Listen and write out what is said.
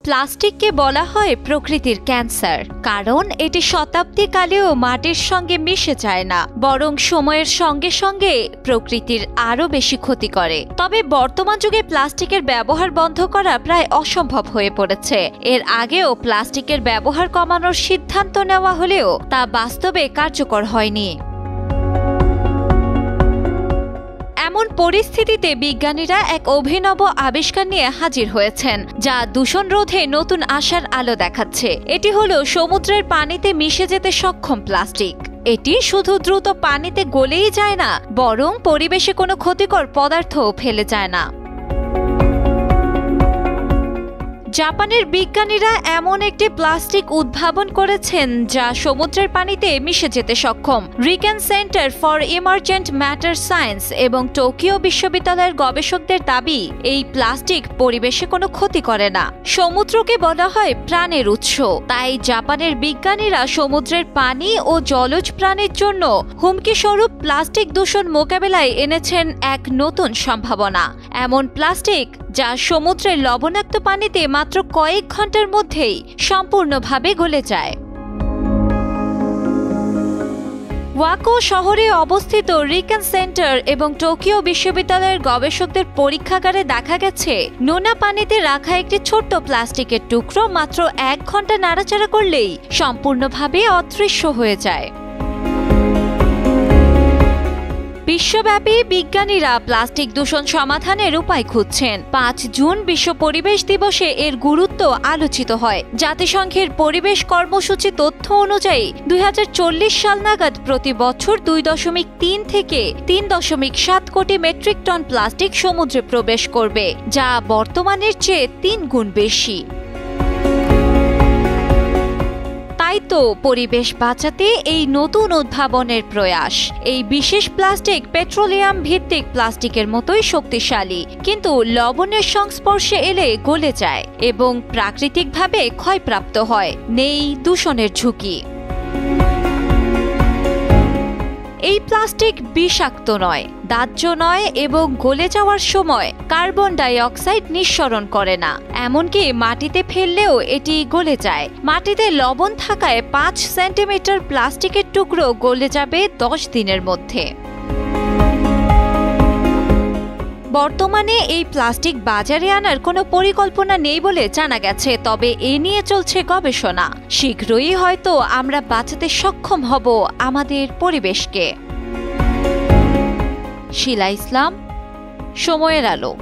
প্লাস্টিককে বলা হয় প্রকৃতির ক্যান্সার, কারণ এটি শতাব্দীকালেও মাটির সঙ্গে মিশে যায় না, বরং সময়ের সঙ্গে সঙ্গে প্রকৃতির আরও বেশি ক্ষতি করে। তবে বর্তমান যুগে প্লাস্টিকের ব্যবহার বন্ধ করা প্রায় অসম্ভব হয়ে পড়েছে। এর আগেও প্লাস্টিকের ব্যবহার কমানোর সিদ্ধান্ত নেওয়া হলেও তা বাস্তবে কার্যকর হয়নি। এমন পরিস্থিতিতে বিজ্ঞানীরা এক অভিনব আবিষ্কার নিয়ে হাজির হয়েছেন, যা দূষণ রোধে নতুন আশার আলো দেখাচ্ছে। এটি হলো সমুদ্রের পানিতে মিশে যেতে সক্ষম প্লাস্টিক। এটি শুধু দ্রুত পানিতে গলেই যায় না, বরং পরিবেশে কোনো ক্ষতিকর পদার্থও ফেলে যায় না। জাপানের বিজ্ঞানীরা এমন একটি প্লাস্টিক উদ্ভাবন করেছেন যা সমুদ্রের পানিতে মিশে যেতে সক্ষম। RIKEN center for emergent matter science এবং টোকিও বিশ্ববিদ্যালয়ের গবেষকদের দাবি, এই প্লাস্টিক পরিবেশে কোনো ক্ষতি করে না। সমুদ্রকে বলা হয় প্রাণের উৎস, তাই জাপানের বিজ্ঞানীরা সমুদ্রের পানি ও জলজ প্রাণীর জন্য হুমকি স্বরূপ প্লাস্টিক দূষণ মোকাবেলায় এনেছেন এক নতুন সম্ভাবনা। এমন প্লাস্টিক যা সমুদ্রের লবণাক্ত পানিতে মাত্র কয়েক ঘন্টার মধ্যেই সম্পূর্ণভাবে গলে যায়। ওয়াকো শহরে অবস্থিত রিকেন সেন্টার এবং টোকিও বিশ্ববিদ্যালয়ের গবেষকদের পরীক্ষাগারে দেখা গেছে, নোনা পানিতে রাখা একটি ছোট্ট প্লাস্টিকের টুকরো মাত্র 1 ঘন্টা নাড়াচাড়া করলেই সম্পূর্ণভাবে অদৃশ্য হয়ে যায়। বিশ্বব্যাপী বিজ্ঞানীরা প্লাস্টিক দূষণ সমাধানের উপায় খুঁজছেন। 5 জুন বিশ্ব পরিবেশ দিবসে এর গুরুত্ব আলোচিত হয়। জাতিসংঘের পরিবেশ কর্মসূচি তথ্য অনুযায়ী 2040 সাল নাগাদ প্রতি বছর 2.3 থেকে 3.7 কোটি মেট্রিক টন প্লাস্টিক সমুদ্রে প্রবেশ করবে, যা বর্তমানের চেয়ে 3 গুণ বেশি। তাই তো পরিবেশ বাঁচাতে এই নতুন উদ্ভাবনের প্রয়াস। এই বিশেষ প্লাস্টিক পেট্রোলিয়াম ভিত্তিক প্লাস্টিকের মতোই শক্তিশালী, কিন্তু লবণের সংস্পর্শে এলে গলে যায় এবং প্রাকৃতিকভাবে ক্ষয়প্রাপ্ত হয়। নেই দূষণের ঝুঁকি। এই প্লাস্টিক বিষাক্ত নয়, দাহ্য নয় এবং গলে যাওয়ার সময় কার্বন ডাই অক্সাইড নিঃসরণ করে না। এমনকি মাটিতে ফেললেও এটি গলে যায়। মাটিতে লবণ থাকায় 5 সেন্টিমিটার প্লাস্টিকের টুকরো গলে যাবে 10 দিনের মধ্যে। বর্তমানে এই প্লাস্টিক বাজারে আনার কোনো পরিকল্পনা নেই বলে জানা গেছে, তবে এ নিয়ে চলছে গবেষণা। শীঘ্রই হয়তো আমরা বাঁচাতে সক্ষম হব আমাদের পরিবেশকে। শিলা ইসলাম, সময়ের আলো।